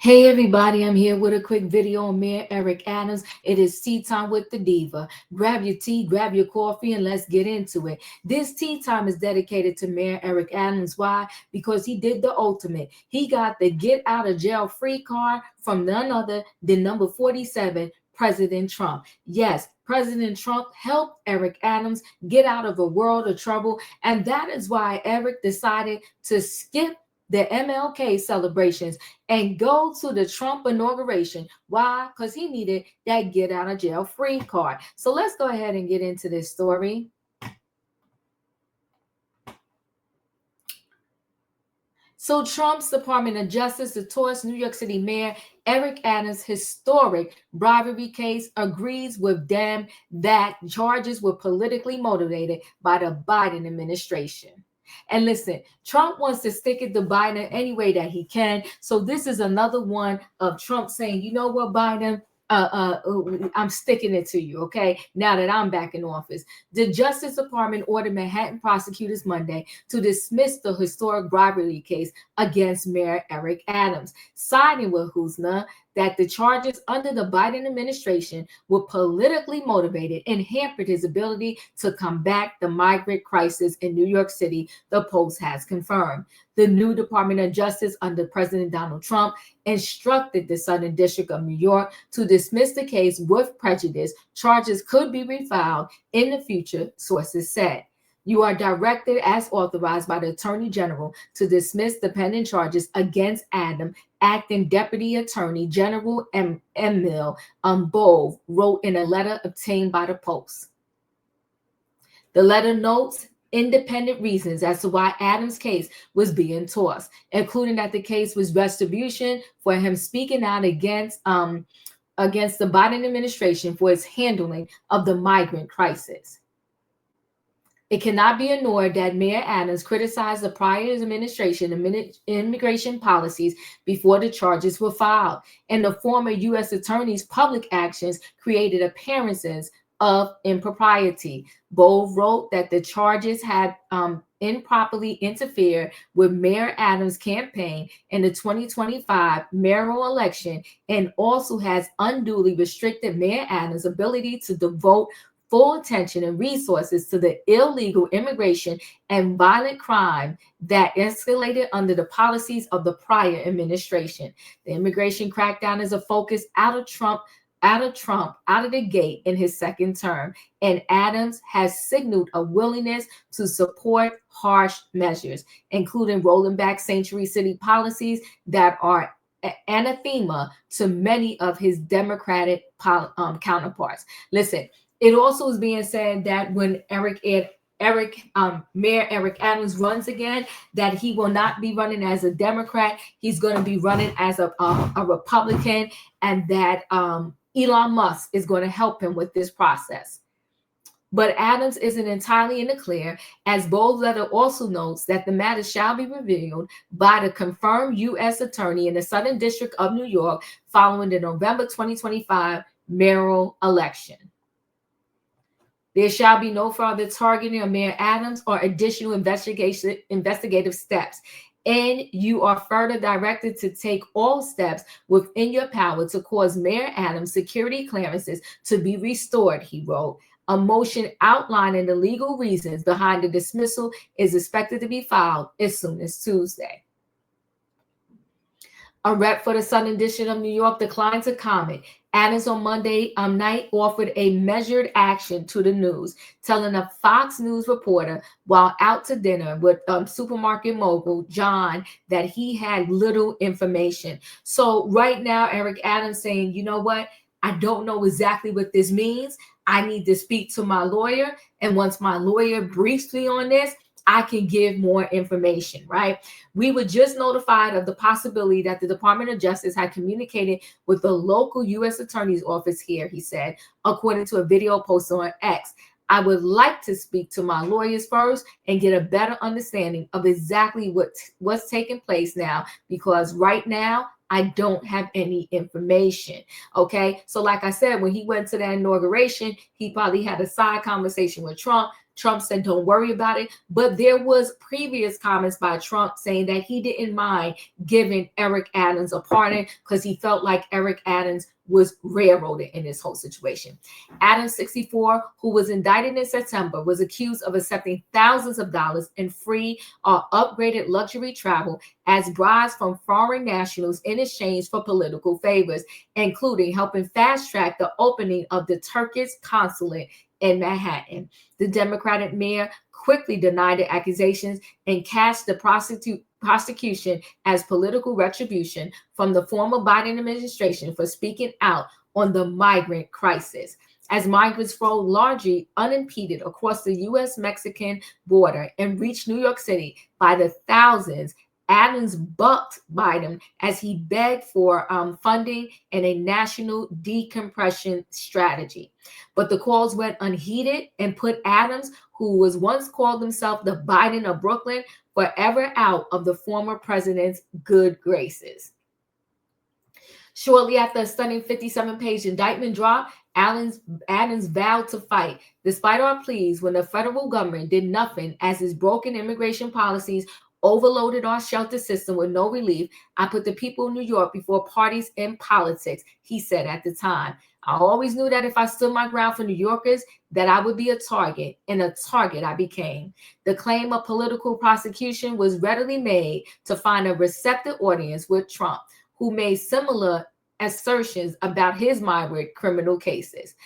Hey everybody, I'm here with a quick video on Mayor Eric Adams. It is tea time with the diva. Grab your tea, grab your coffee, and let's get into it. This tea time is dedicated to Mayor Eric Adams. Why? Because he did the ultimate. He got the get out of jail free card from none other than number 47, President Trump. Yes, President Trump helped Eric Adams get out of a world of trouble, and that is why Eric decided to skip the MLK celebrations and go to the Trump inauguration. Why? Because he needed that get out of jail free card. So let's go ahead and get into this story. So Trump's Department of Justice to toss New York City Mayor Eric Adams' historic bribery case agrees with them that charges were politically motivated by the Biden administration. And listen, Trump wants to stick it to Biden any way that he can. So this is another one of Trump saying, you know what, Biden, I'm sticking it to you, okay? Now that I'm back in office. The Justice Department ordered Manhattan prosecutors Monday to dismiss the historic bribery case against Mayor Eric Adams, siding with Husna that the charges under the Biden administration were politically motivated and hampered his ability to combat the migrant crisis in New York City, the Post has confirmed. The new Department of Justice under President Donald Trump instructed the Southern District of New York to dismiss the case with prejudice. Charges could be refiled in the future, sources said. You are directed as authorized by the Attorney General to dismiss the pending charges against Adam, Acting Deputy Attorney General Emil Bove wrote in a letter obtained by the Post. The letter notes independent reasons as to why Adams' case was being tossed, including that the case was retribution for him speaking out against the Biden administration for its handling of the migrant crisis. It cannot be ignored that Mayor Adams criticized the prior administration immigration policies before the charges were filed, and the former U.S. attorney's public actions created appearances of impropriety. Bove wrote that the charges had improperly interfered with Mayor Adams' campaign in the 2025 mayoral election and also has unduly restricted Mayor Adams' ability to devote full attention and resources to the illegal immigration and violent crime that escalated under the policies of the prior administration. The immigration crackdown is a focus out of the gate in his second term, and Adams has signaled a willingness to support harsh measures, including rolling back sanctuary city policies that are anathema to many of his Democratic counterparts. Listen, it also is being said that when Mayor Eric Adams runs again, that he will not be running as a Democrat. He's going to be running as a Republican, and that Elon Musk is going to help him with this process. But Adams isn't entirely in the clear, as Bove's letter also notes that the matter shall be revealed by the confirmed U.S. attorney in the Southern District of New York following the November 2025 mayoral election. There shall be no further targeting of Mayor Adams or additional investigative steps. And you are further directed to take all steps within your power to cause Mayor Adams' security clearances to be restored, he wrote. A motion outlining the legal reasons behind the dismissal is expected to be filed as soon as Tuesday. A rep for the Southern District of New York declined to comment. Adams on Monday night offered a measured action to the news, telling a Fox News reporter while out to dinner with supermarket mogul John that he had little information. So right now, Eric Adams saying, you know what? I don't know exactly what this means. I need to speak to my lawyer. And once my lawyer briefs me on this, I can give more information, right? We were just notified of the possibility that the Department of Justice had communicated with the local U.S. Attorney's Office here, he said, according to a video posted on X. I would like to speak to my lawyers first and get a better understanding of exactly what's taking place now, because right now, I don't have any information. Okay. So like I said, when he went to that inauguration, he probably had a side conversation with Trump Trump said, don't worry about it. But there was previous comments by Trump saying that he didn't mind giving Eric Adams a pardon because he felt like Eric Adams was railroaded in this whole situation. Adams, 64, who was indicted in September, was accused of accepting thousands of dollars in free or upgraded luxury travel as bribes from foreign nationals in exchange for political favors, including helping fast-track the opening of the Turkish consulate in Manhattan. The Democratic mayor quickly denied the accusations and cast the prosecution as political retribution from the former Biden administration for speaking out on the migrant crisis. As migrants flowed largely unimpeded across the U.S.-Mexican border and reached New York City by the thousands, Adams bucked Biden as he begged for funding and a national decompression strategy. But the calls went unheeded and put Adams, who was once called himself the Biden of Brooklyn, forever out of the former president's good graces. Shortly after a stunning 57-page indictment dropped, Adams vowed to fight. Despite our pleas, when the federal government did nothing as his broken immigration policies overloaded our shelter system with no relief, I put the people of New York before parties and politics, he said at the time. I always knew that if I stood my ground for New Yorkers, that I would be a target, and a target I became. The claim of political prosecution was readily made to find a receptive audience with Trump, who made similar assertions about his migrant criminal cases.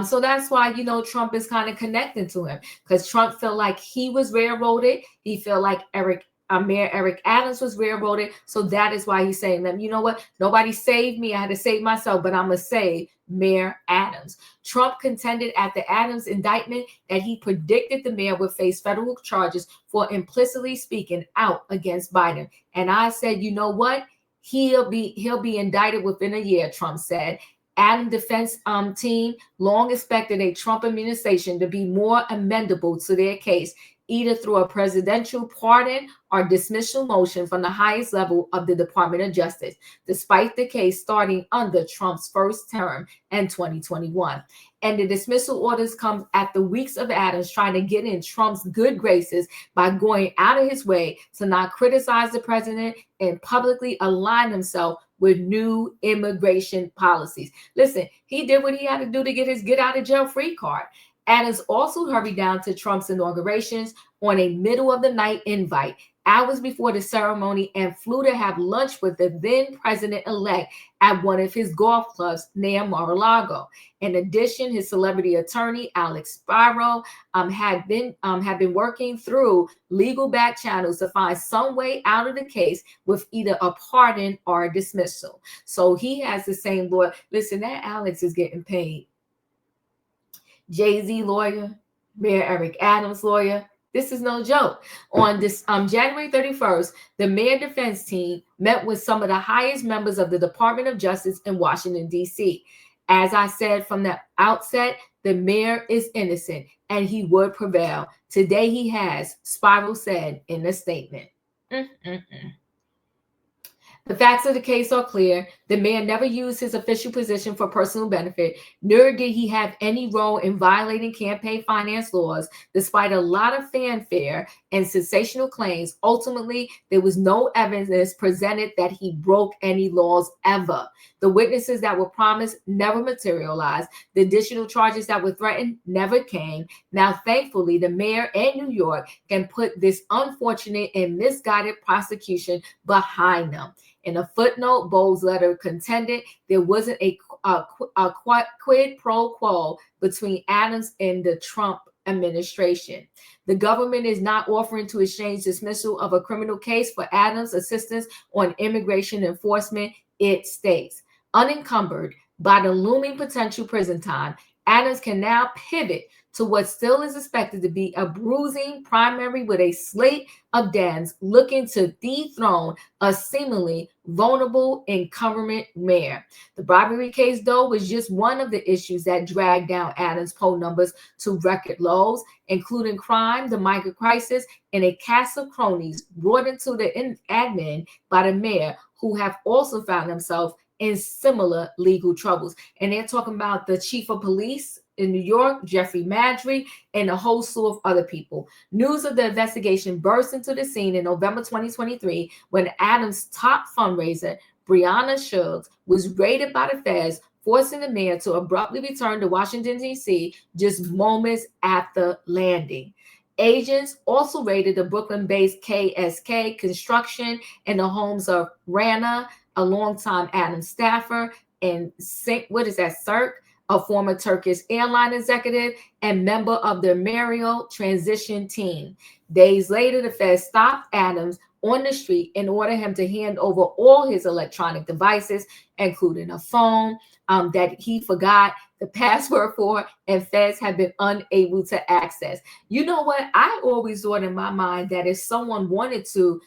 So that's why, Trump is kind of connecting to him, because Trump felt like he was railroaded. He felt like Mayor Eric Adams was railroaded. So that is why he's saying that, you know what, nobody saved me. I had to save myself, but I'm going to save Mayor Adams. Trump contended at the Adams indictment that he predicted the mayor would face federal charges for implicitly speaking out against Biden. And I said, you know what? He'll be indicted within a year, Trump said. Adams defense team long expected a Trump administration to be more amenable to their case, either through a presidential pardon or dismissal motion from the highest level of the Department of Justice, despite the case starting under Trump's first term in 2021. And the dismissal orders come after weeks of Adams trying to get in Trump's good graces by going out of his way to not criticize the president and publicly align himself with new immigration policies. Listen, he did what he had to do to get his get out of jail free card. Adams also hurried down to Trump's inaugurations on a middle of the night invite hours before the ceremony and flew to have lunch with the then president-elect at one of his golf clubs near Mar-a-Lago. In addition, his celebrity attorney, Spiro, had been working through legal back channels to find some way out of the case with either a pardon or a dismissal. So he has the same lawyer. Listen, that Alex is getting paid. Jay-Z lawyer, Mayor Eric Adams lawyer. This is no joke. On this January 31st, the mayor defense team met with some of the highest members of the Department of Justice in Washington, D.C. As I said from the outset, the mayor is innocent and he would prevail. Today he has, Spiro said in a statement. The facts of the case are clear. The mayor never used his official position for personal benefit, nor did he have any role in violating campaign finance laws. Despite a lot of fanfare and sensational claims, ultimately, there was no evidence presented that he broke any laws ever. The witnesses that were promised never materialized. The additional charges that were threatened never came. Now, thankfully, the mayor and New York can put this unfortunate and misguided prosecution behind them. In a footnote, Bowles' letter contended there wasn't a quid pro quo between Adams and the Trump administration. The government is not offering to exchange dismissal of a criminal case for Adams' assistance on immigration enforcement, it states. Unencumbered by the looming potential prison time, Adams can now pivot to what still is expected to be a bruising primary with a slate of dens looking to dethrone a seemingly vulnerable incumbent mayor. The bribery case, though, was just one of the issues that dragged down Adams' poll numbers to record lows, including crime, the migrant crisis, and a cast of cronies brought into the admin by the mayor, who have also found themselves in similar legal troubles. And they're talking about the chief of police in New York, Jeffrey Madry, and a whole slew of other people. News of the investigation burst into the scene in November 2023 when Adams' top fundraiser, Breonna Shields, was raided by the feds, forcing the mayor to abruptly return to Washington, D.C. just moments after landing. Agents also raided the Brooklyn-based KSK Construction and the homes of Rana, a longtime Adams staffer, and Cirque, a former Turkish airline executive and member of the Mario transition team. Days later, the feds stopped Adams on the street and ordered him to hand over all his electronic devices, including a phone that he forgot the password for, and feds have been unable to access. You know what? I always thought in my mind that if someone wanted to,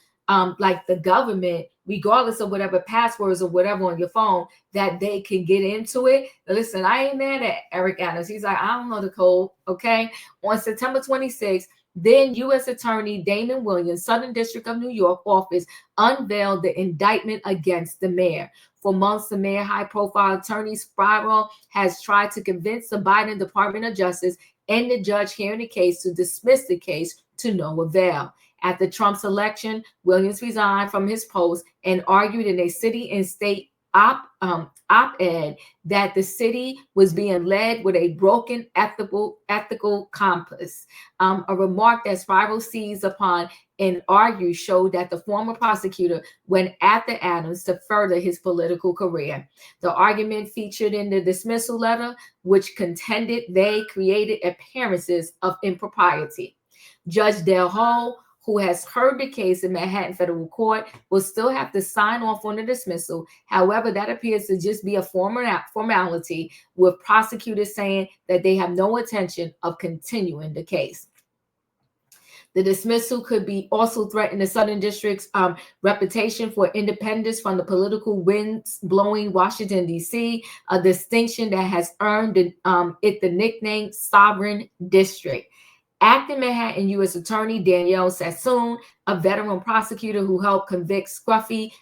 like the government, regardless of whatever passwords or whatever on your phone, that they can get into it. Listen, I ain't mad at Eric Adams. He's like, I don't know the code, okay? On September 26th, then U.S. Attorney Damon Williams, Southern District of New York office, unveiled the indictment against the mayor. For months, the mayor high-profile attorney Spiro has tried to convince the Biden Department of Justice and the judge hearing the case to dismiss the case to no avail. After Trump's election, Williams resigned from his post and argued in a city and state op-ed that the city was being led with a broken ethical compass. A remark that Spiro seized upon and argued showed that the former prosecutor went after Adams to further his political career. The argument featured in the dismissal letter, which contended they created appearances of impropriety. Judge Del Hall, who has heard the case in Manhattan Federal Court, will still have to sign off on the dismissal. However, that appears to just be a formality, with prosecutors saying that they have no intention of continuing the case. The dismissal could be also threaten the Southern District's reputation for independence from the political winds blowing Washington, D.C., a distinction that has earned it the nickname Sovereign District. Acting Manhattan U.S. Attorney Danielle Sassoon, a veteran prosecutor who helped convict scruffy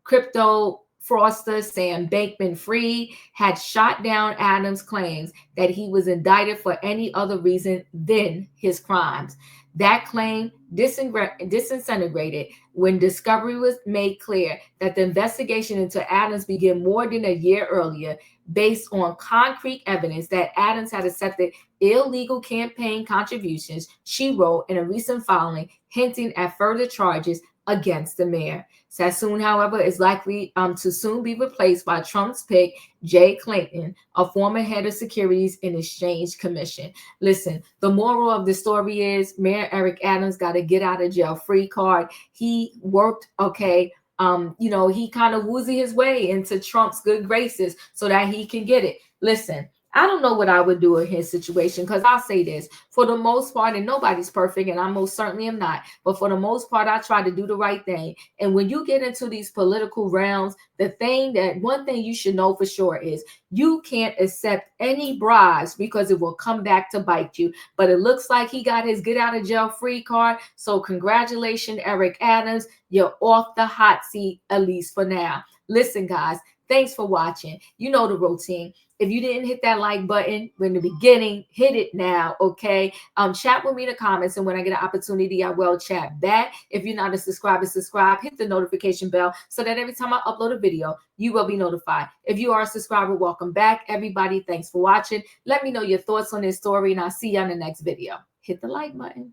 crypto fraudster Sam Bankman-Fried, had shot down Adams' claims that he was indicted for any other reason than his crimes. That claim disintegrated when discovery was made clear that the investigation into Adams began more than a year earlier, based on concrete evidence that Adams had accepted illegal campaign contributions, she wrote in a recent filing, hinting at further charges against the mayor. Sassoon, however, is likely to soon be replaced by Trump's pick, Jay Clayton, a former head of Securities and Exchange Commission. Listen, the moral of the story is Mayor Eric Adams got a get out of jail free card. He worked, he kind of woozy his way into Trump's good graces so that he can get it. Listen, I don't know what I would do in his situation, because I'll say this, for the most part, and nobody's perfect, and I most certainly am not, but for the most part, I try to do the right thing. And when you get into these political realms, one thing you should know for sure is you can't accept any bribes, because it will come back to bite you. But it looks like he got his get out of jail free card. So congratulations, Eric Adams. You're off the hot seat, at least for now. Listen, guys, thanks for watching. You know the routine. If you didn't hit that like button in the beginning, hit it now, okay? Chat with me in the comments, and when I get an opportunity, I will chat back. If you're not a subscriber, subscribe. Hit the notification bell so that every time I upload a video, you will be notified. If you are a subscriber, welcome back. Everybody, thanks for watching. Let me know your thoughts on this story, and I'll see you on the next video. Hit the like button.